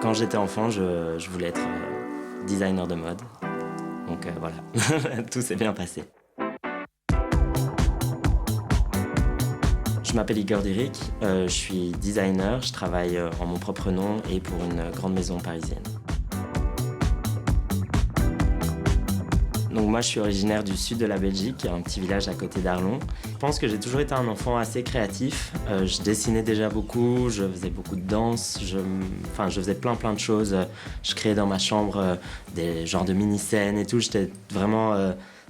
Quand j'étais enfant, je voulais être designer de mode. Donc voilà, tout s'est bien passé. Je m'appelle Igor Diric, je suis designer, je travaille en mon propre nom et pour une grande maison parisienne. Donc moi je suis originaire du sud de la Belgique, un petit village à côté d'Arlon. Je pense que j'ai toujours été un enfant assez créatif. Je dessinais déjà beaucoup, je faisais beaucoup de danse, je faisais plein de choses. Je créais dans ma chambre des genres de mini-scènes et tout. J'étais vraiment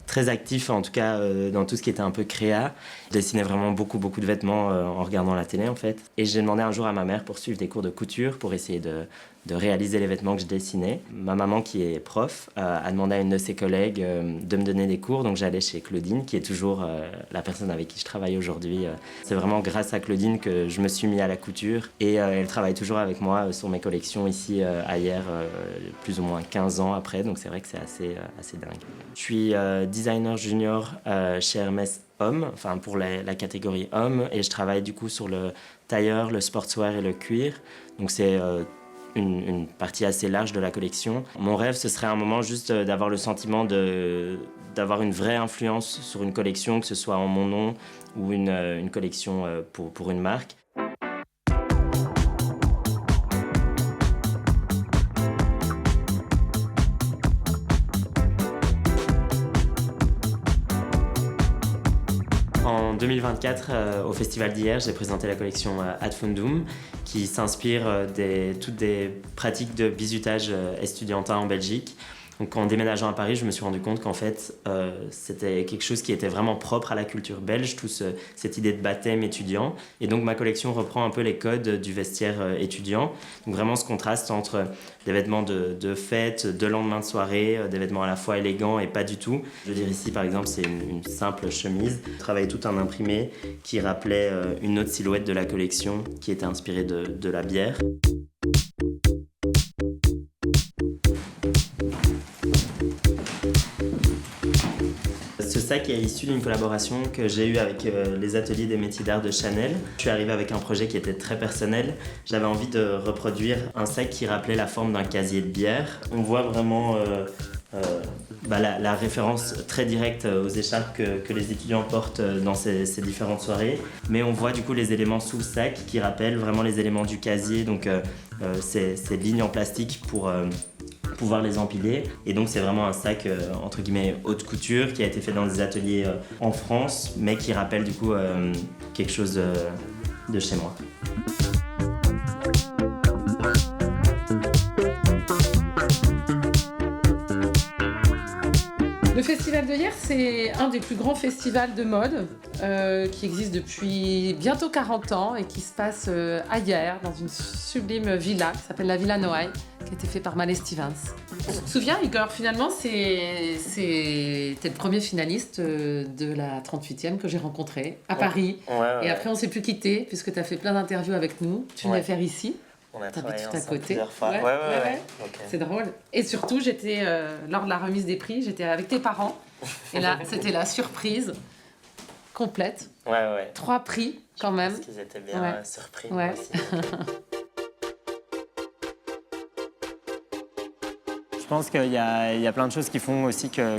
très actif, en tout cas dans tout ce qui était un peu créa. Je dessinais vraiment beaucoup de vêtements en regardant la télé en fait. Et j'ai demandé un jour à ma mère pour suivre des cours de couture, pour essayer de réaliser les vêtements que je dessinais. Ma maman, qui est prof, a demandé à une de ses collègues de me donner des cours. Donc j'allais chez Claudine, qui est toujours la personne avec qui je travaille aujourd'hui. C'est vraiment grâce à Claudine que je me suis mis à la couture. Et elle travaille toujours avec moi sur mes collections ici à Hyères, plus ou moins 15 ans après. Donc c'est vrai que c'est assez dingue. Je suis designer junior chez Hermès Homme, enfin pour la catégorie homme. Et je travaille du coup sur le tailleur, le sportswear et le cuir. Donc c'est une partie assez large de la collection. Mon rêve, ce serait un moment juste d'avoir le sentiment d'avoir une vraie influence sur une collection, que ce soit en mon nom ou une collection pour une marque. En 2024, au Festival d'Hyères, j'ai présenté la collection Ad Fundum, qui s'inspire toutes des pratiques de bizutage estudiantin en Belgique. Donc, en déménageant à Paris, je me suis rendu compte qu'en fait, c'était quelque chose qui était vraiment propre à la culture belge, cette idée de baptême étudiant. Et donc, ma collection reprend un peu les codes du vestiaire étudiant. Donc, vraiment ce contraste entre des vêtements de fête, de lendemain de soirée, des vêtements à la fois élégants et pas du tout. Je veux dire ici, par exemple, c'est une simple chemise. J'ai travaillé tout un imprimé qui rappelait une autre silhouette de la collection qui était inspirée de la bière. Ce sac est issu d'une collaboration que j'ai eue avec les ateliers des métiers d'art de Chanel. Je suis arrivé avec un projet qui était très personnel. J'avais envie de reproduire un sac qui rappelait la forme d'un casier de bière. On voit vraiment la référence très directe aux écharpes que les étudiants portent dans ces différentes soirées. Mais on voit du coup les éléments sous le sac qui rappellent vraiment les éléments du casier, donc ces lignes en plastique pour pouvoir les empiler. Et donc c'est vraiment un sac entre guillemets haute couture qui a été fait dans des ateliers en France, mais qui rappelle du coup quelque chose de chez moi. Le Festival de Hyères, c'est un des plus grands festivals de mode qui existe depuis bientôt 40 ans et qui se passe à Hyères, dans une sublime villa qui s'appelle la Villa Noailles, qui a été faite par Malé Stevens. Tu te souviens, Igor, finalement, t'es le premier finaliste de la 38e que j'ai rencontré à Paris. Ouais. Et après, on ne s'est plus quitté puisque tu as fait plein d'interviews avec nous. Tu venais faire ici. On a travaillé tout à côté. Plusieurs fois. Ouais. Okay. C'est drôle. Et surtout, j'étais lors de la remise des prix, j'étais avec tes parents. Et là, c'était la surprise complète. Ouais. 3 prix quand même. Parce qu'ils étaient bien surpris. Ouais. Moi aussi, Je pense qu'il y a plein de choses qui font aussi qu'un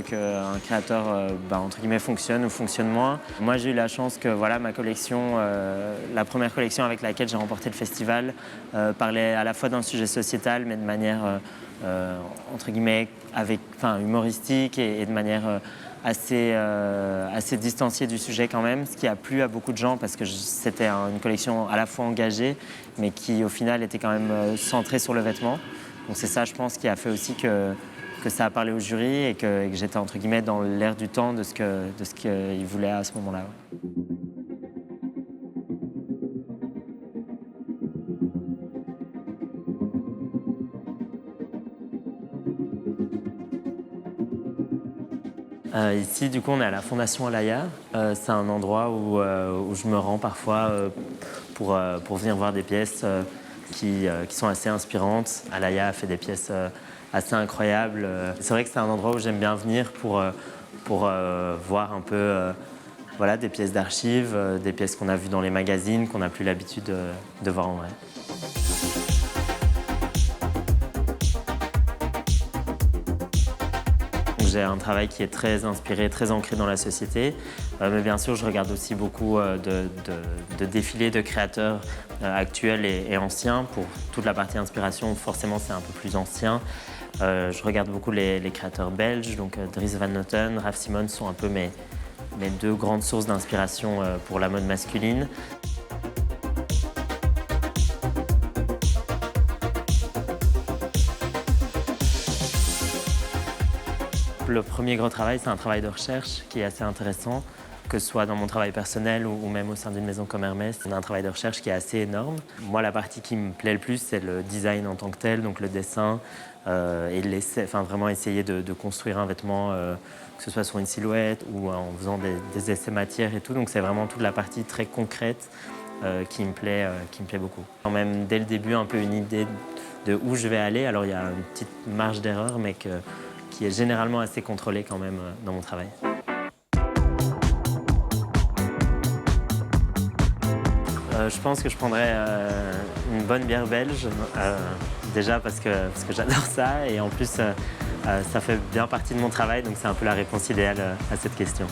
créateur entre guillemets fonctionne ou fonctionne moins. Moi j'ai eu la chance que ma collection, la première collection avec laquelle j'ai remporté le festival, parlait à la fois d'un sujet sociétal mais de manière entre guillemets humoristique et de manière assez distanciée du sujet quand même, ce qui a plu à beaucoup de gens parce que c'était une collection à la fois engagée mais qui au final était quand même centrée sur le vêtement. Donc c'est ça, je pense, qui a fait aussi que ça a parlé au jury et que j'étais, entre guillemets, dans l'air du temps de ce qu'ils voulaient à ce moment-là. Ici, du coup, on est à la Fondation Alaïa. C'est un endroit où je me rends parfois pour venir voir des pièces qui sont assez inspirantes. Alaïa a fait des pièces assez incroyables. C'est vrai que c'est un endroit où j'aime bien venir pour voir un peu des pièces d'archives, des pièces qu'on a vues dans les magazines, qu'on n'a plus l'habitude de voir en vrai. J'ai un travail qui est très inspiré, très ancré dans la société. Mais bien sûr, je regarde aussi beaucoup de défilés de créateurs actuels et anciens. Pour toute la partie inspiration, forcément, c'est un peu plus ancien. Je regarde beaucoup les créateurs belges, donc Dries Van Noten, Raf Simons sont un peu mes deux grandes sources d'inspiration pour la mode masculine. Le premier gros travail, c'est un travail de recherche qui est assez intéressant, que ce soit dans mon travail personnel ou même au sein d'une maison comme Hermès. C'est un travail de recherche qui est assez énorme. Moi, la partie qui me plaît le plus, c'est le design en tant que tel, donc le dessin, et vraiment essayer de construire un vêtement, que ce soit sur une silhouette ou en faisant des essais matières et tout. Donc c'est vraiment toute la partie très concrète qui me plaît beaucoup. Quand même, dès le début, un peu une idée de où je vais aller. Alors il y a une petite marge d'erreur, mais qui est généralement assez contrôlée quand même dans mon travail. Je pense que je prendrais une bonne bière belge, déjà parce que j'adore ça et en plus ça fait bien partie de mon travail, donc c'est un peu la réponse idéale à cette question.